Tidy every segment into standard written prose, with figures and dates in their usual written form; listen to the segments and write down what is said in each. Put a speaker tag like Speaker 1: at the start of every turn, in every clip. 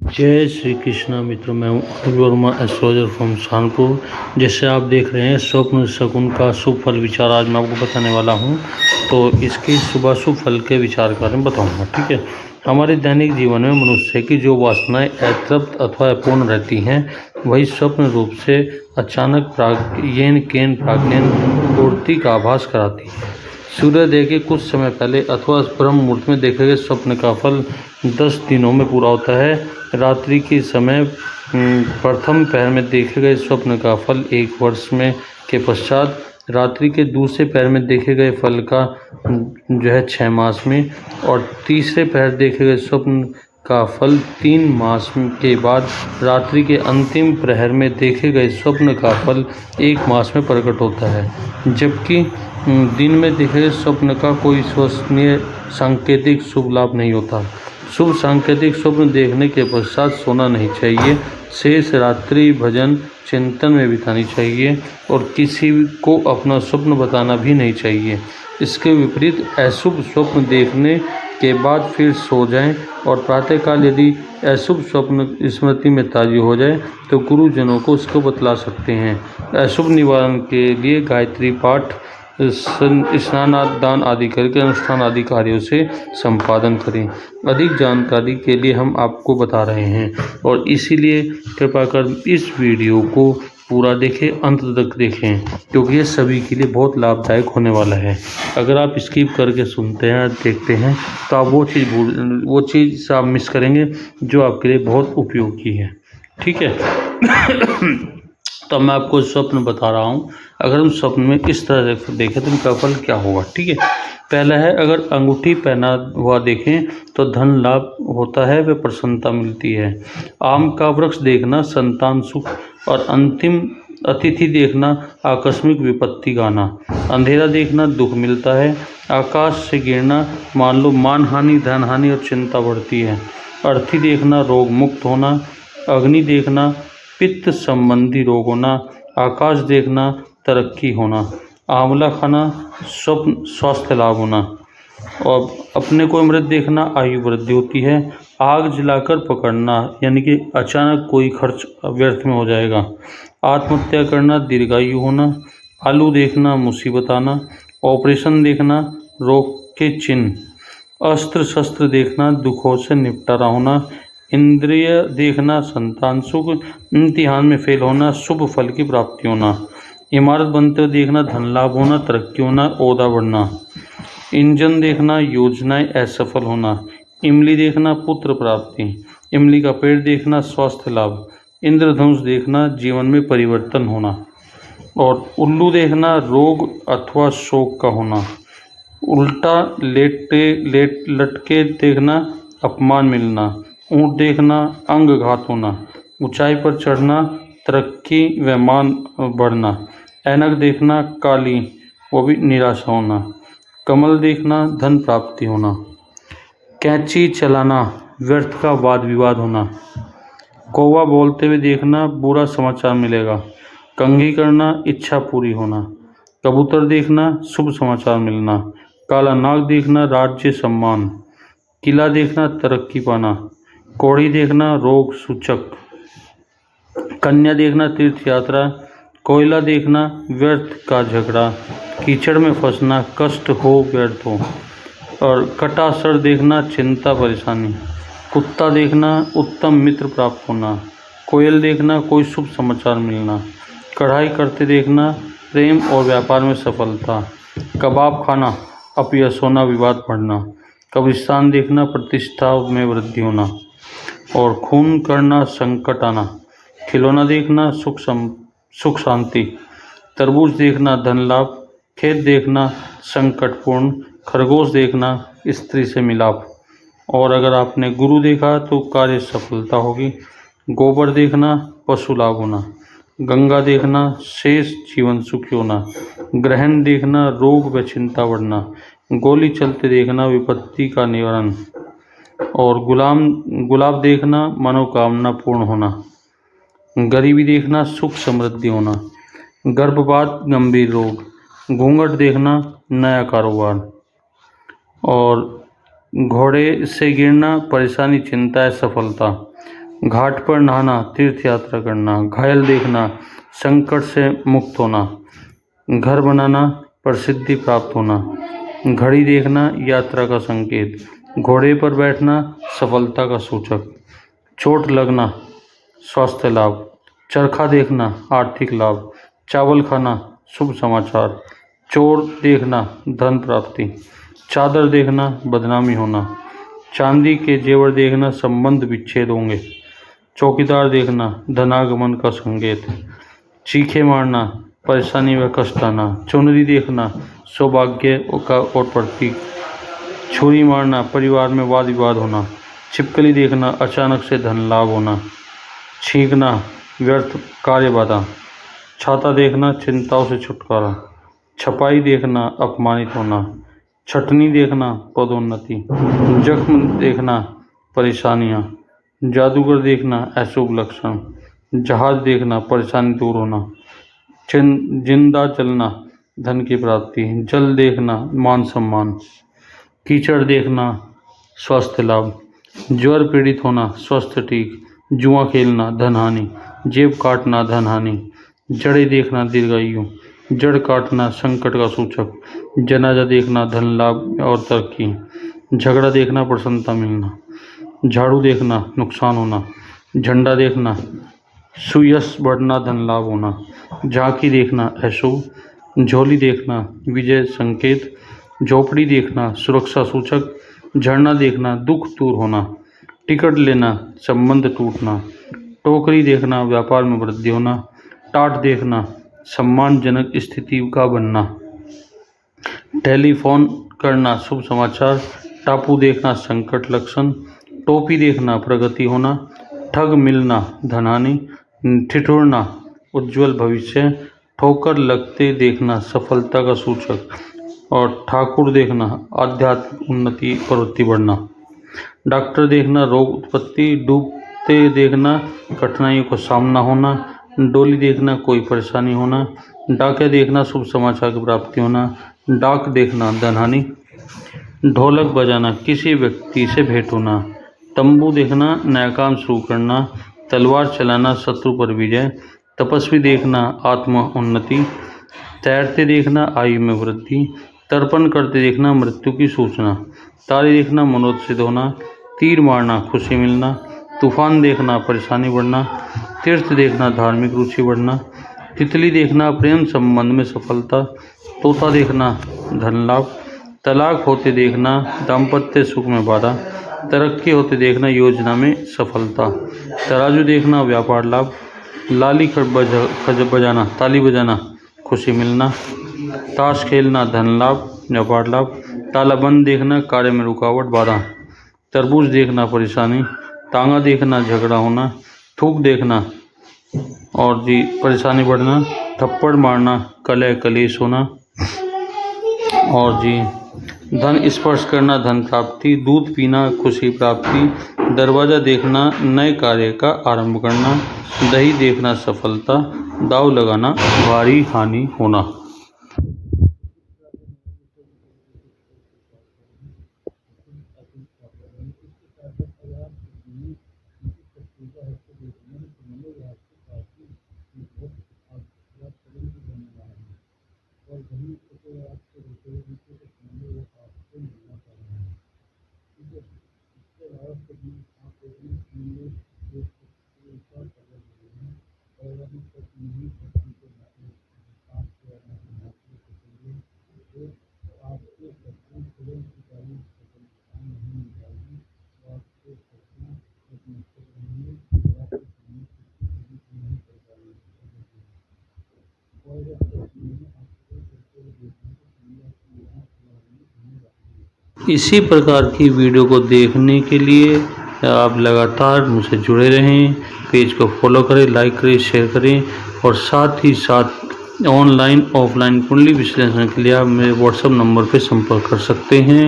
Speaker 1: जय श्री कृष्णा मित्रों, मैं हूँ अतुल वर्मा, एस्ट्रोलॉजर फ्रॉम कानपुर। जैसे आप देख रहे हैं स्वप्न शकुन का शुभ फल विचार आज मैं आपको बताने वाला हूँ। तो इसके सुबह शुभ फल के विचार के बारे में बताऊँगा। ठीक है, हमारे दैनिक जीवन में मनुष्य की जो वासनाएं अतृप्त अथवा अपूर्ण रहती हैं, वही स्वप्न रूप से अचानक प्राज्ञान पूर्ति का आभास कराती है। सूर्योदय के कुछ समय पहले अथवा ब्रह्म मुहूर्त में देखे गए स्वप्न का फल 10 दिनों में पूरा होता है। रात्रि के समय प्रथम पहर में देखे गए स्वप्न का फल 1 वर्ष में के पश्चात रात्रि के दूसरे पहर में देखे गए फल का 6 मास में, और तीसरे पहर देखे गए स्वप्न का फल 3 मास के बाद रात्रि के अंतिम प्रहर में देखे गए स्वप्न का फल 1 मास में प्रकट होता है। जबकि दिन में देखे गए स्वप्न का कोई विश्वसनीय सांकेतिक शुभ लाभ नहीं होता। शुभ सांकेतिक स्वप्न देखने के पश्चात सोना नहीं चाहिए। शेष रात्रि भजन चिंतन में बितानी चाहिए और किसी को अपना स्वप्न बताना भी नहीं चाहिए। इसके विपरीत अशुभ स्वप्न देखने के बाद फिर सो जाएं और प्रातःकाल यदि अशुभ स्वप्न स्मृति में ताज़ी हो जाए तो गुरुजनों को इसको बतला सकते हैं। अशुभ निवारण के लिए गायत्री पाठ, स्नान दान आदि करके अनुष्ठान आदि कार्यों से संपादन करें। अधिक जानकारी के लिए हम आपको बता रहे हैं और इसीलिए कृपया कर इस वीडियो को पूरा देखें, अंत तक देखें, क्योंकि ये सभी के लिए बहुत लाभदायक होने वाला है। अगर आप स्किप करके सुनते हैं, देखते हैं, तो आप वो चीज़ आप मिस करेंगे जो आपके लिए बहुत उपयोगी है। ठीक है। तो मैं आपको स्वप्न बता रहा हूँ। अगर हम स्वप्न में इस तरह से देखें तो उनका फल क्या होगा। ठीक है, पहला है, अगर अंगूठी पहना हुआ देखें तो धन लाभ होता है व प्रसन्नता मिलती है। आम का वृक्ष देखना संतान सुख, और अंतिम अतिथि देखना आकस्मिक विपत्ति का आना। अंधेरा देखना दुख मिलता है। आकाश से गिरना मान लो मानहानि, धन हानि और चिंता बढ़ती है। अर्थी देखना रोग मुक्त होना। अग्नि देखना पित्त संबंधी रोग होना। आकाश देखना तरक्की होना। आंवला खाना स्वप्न स्वास्थ्य लाभ होना। और अपने को अमृत देखना आयु वृद्धि होती है। आग जलाकर पकड़ना यानी कि अचानक कोई खर्च व्यर्थ में हो जाएगा। आत्महत्या करना दीर्घायु होना। आलू देखना मुसीबत आना। ऑपरेशन देखना रोग के चिन्ह। अस्त्र शस्त्र देखना दुखों से निपटारा होना। इंद्रिय देखना संतान सुख। इम्तिहान में फेल होना शुभ फल की प्राप्ति होना। इमारत बनते हुए देखना धन लाभ होना, तरक्की होना, ओहदा बढ़ना। इंजन देखना योजनाएं असफल होना। इमली देखना पुत्र प्राप्ति। इमली का पेड़ देखना स्वास्थ्य लाभ। इंद्रधनुष देखना जीवन में परिवर्तन होना। और उल्लू देखना रोग अथवा शोक का होना। उल्टा लटके देखना अपमान मिलना। ऊँट देखना अंगघात होना। ऊंचाई पर चढ़ना तरक्की व मान बढ़ना। ऐनक देखना काली, वो भी निराशा होना। कमल देखना धन प्राप्ति होना। कैंची चलाना व्यर्थ का वाद विवाद होना। कौवा बोलते हुए देखना बुरा समाचार मिलेगा। कंघी करना इच्छा पूरी होना। कबूतर देखना शुभ समाचार मिलना। काला नाग देखना राज्य सम्मान। किला देखना तरक्की पाना। कौड़ी देखना रोग सूचक। कन्या देखना तीर्थ यात्रा। कोयला देखना व्यर्थ का झगड़ा। कीचड़ में फंसना कष्ट हो व्यर्थ हो। और कटा सर देखना चिंता परेशानी। कुत्ता देखना उत्तम मित्र प्राप्त होना। कोयल देखना कोई शुभ समाचार मिलना। कढ़ाई करते देखना प्रेम और व्यापार में सफलता। कबाब खाना अपयश होना, विवाद बढ़ना। कब्रिस्तान देखना प्रतिष्ठा में वृद्धि होना। और खून करना संकट आना। खिलौना देखना सुख शांति। तरबूज देखना धन लाभ। खेत देखना संकटपूर्ण। खरगोश देखना स्त्री से मिलाप। और अगर आपने गुरु देखा तो कार्य सफलता होगी। गोबर देखना पशु लाभ होना। गंगा देखना शेष जीवन सुखी होना। ग्रहण देखना रोग व चिंता बढ़ना। गोली चलते देखना विपत्ति का निवारण। और गुलाब देखना मनोकामना पूर्ण होना। गरीबी देखना सुख समृद्धि होना। गर्भपात गंभीर रोग। घूंघट देखना नया कारोबार। और घोड़े से गिरना परेशानी चिंता सफलता। घाट पर नहाना, तीर्थ यात्रा करना। घायल देखना, संकट से मुक्त होना। घर बनाना, प्रसिद्धि प्राप्त होना। घड़ी देखना, यात्रा का संकेत। घोड़े पर बैठना, सफलता का सूचक। चोट लगना, स्वास्थ्य लाभ। चरखा देखना, आर्थिक लाभ। चावल खाना, शुभ समाचार। चोर देखना, धन प्राप्ति। चादर देखना, बदनामी होना। चांदी के जेवर देखना, संबंध विच्छेद होंगे। चौकीदार देखना, धनागमन का संकेत। चीखे मारना, परेशानी व कष्ट आना। चुनरी देखना, सौभाग्य का और प्रतीक। छुरी मारना, परिवार में वाद विवाद होना। छिपकली देखना, अचानक से धन लाभ होना। छींकना, व्यर्थ कार्य बाधा। छाता देखना, चिंताओं से छुटकारा। छपाई देखना, अपमानित होना। छटनी देखना, पदोन्नति। जख्म देखना, परेशानियां। जादूगर देखना, अशुभ लक्षण। जहाज देखना, परेशानी दूर होना। जिंदा जलना, धन की प्राप्ति। जल देखना, मान सम्मान। कीचड़ देखना, स्वास्थ्य लाभ। ज्वर पीड़ित होना, स्वास्थ्य ठीक। जुआ खेलना, धन हानि। जेब काटना, धन हानि। जड़ें देखना, दीर्घायु। जड़ काटना, संकट का सूचक। जनाजा देखना, धन लाभ और तरक्की। झगड़ा देखना, प्रसन्नता मिलना। झाड़ू देखना, नुकसान होना। झंडा देखना, सुयश बढ़ना, धन लाभ होना। झांकी देखना, अशुभ। झोली देखना, विजय संकेत। झोपड़ी देखना, सुरक्षा सूचक। झरना देखना, दुख दूर होना। टिकट लेना, संबंध टूटना। टोकरी देखना, व्यापार में वृद्धि होना। टाट देखना, सम्मानजनक स्थिति का बनना। टेलीफोन करना, शुभ समाचार। टापू देखना, संकट लक्षण। टोपी देखना, प्रगति होना। ठग मिलना, धनहानि। ठिठुरना, उज्जवल भविष्य। ठोकर लगते देखना, सफलता का सूचक। और ठाकुर देखना, आध्यात्मिक उन्नति, प्रवृत्ति बढ़ना। डॉक्टर देखना, रोग उत्पत्ति। डूबते देखना, कठिनाइयों का सामना होना। डोली देखना, कोई परेशानी होना। डाकिया देखना, शुभ समाचार की प्राप्ति होना। डाक देखना, धनहानि। ढोलक बजाना, किसी व्यक्ति से भेंट होना। तंबू देखना, नया काम शुरू करना। तलवार चलाना, शत्रु पर विजय। तपस्वी देखना, आत्म उन्नति। तैरते देखना, आयु में वृद्धि। तर्पण करते देखना, मृत्यु की सूचना। तारे देखना, मनोरथ सिद्ध होना। तीर मारना, खुशी मिलना। तूफान देखना, परेशानी बढ़ना। तीर्थ देखना, धार्मिक रुचि बढ़ना। तितली देखना, प्रेम संबंध में सफलता। तोता देखना, धन लाभ। तलाक होते देखना, दाम्पत्य सुख में बाधा। तरक्की होते देखना, योजना में सफलता। तराजू देखना, व्यापार लाभ। लाली बजाना, ताली बजाना, खुशी मिलना। ताश खेलना, धन लाभ, व्यापार लाभ। ताला बंद देखना, कार्य में रुकावट, बाधा। तरबूज देखना, परेशानी। टांगा देखना, झगड़ा होना। थूक देखना और जी परेशानी बढ़ना। थप्पड़ मारना, कलह कलेश होना। और जी धन स्पर्श करना, धन प्राप्ति। दूध पीना, खुशी प्राप्ति। दरवाज़ा देखना, नए कार्य का आरंभ करना। दही देखना, सफलता। दाव लगाना, भारी हानि होना। इसी प्रकार की वीडियो को देखने के लिए आप लगातार मुझसे जुड़े रहें। पेज को फॉलो करें, लाइक करें, शेयर करें और साथ ही साथ ऑनलाइन ऑफलाइन कुंडली विश्लेषण के लिए आप मेरे व्हाट्सएप नंबर पर संपर्क कर सकते हैं।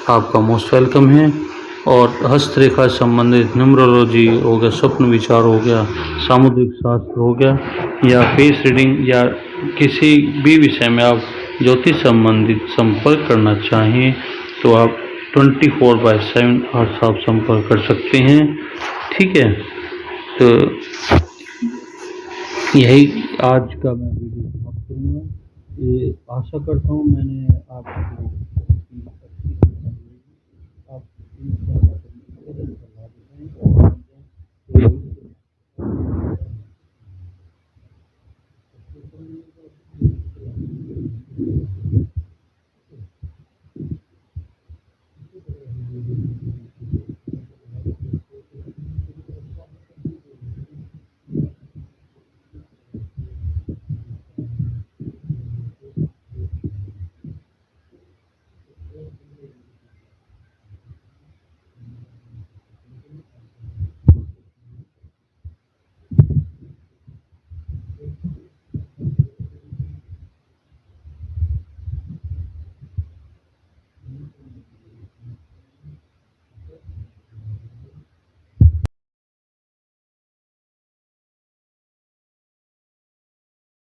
Speaker 1: आपका मोस्ट वेलकम है। और हस्तरेखा संबंधित न्यूमरोलॉजी हो गया, स्वप्न विचार हो गया, सामुद्रिक शास्त्र हो गया या फेस रीडिंग या किसी भी विषय में आप ज्योतिष संबंधित संपर्क करना चाहें तो आप 24/7 आप संपर्क कर सकते हैं। ठीक है। तो यही आज का मैं वीडियो समाप्त करूँगा। ये आशा करता हूँ मैंने आपको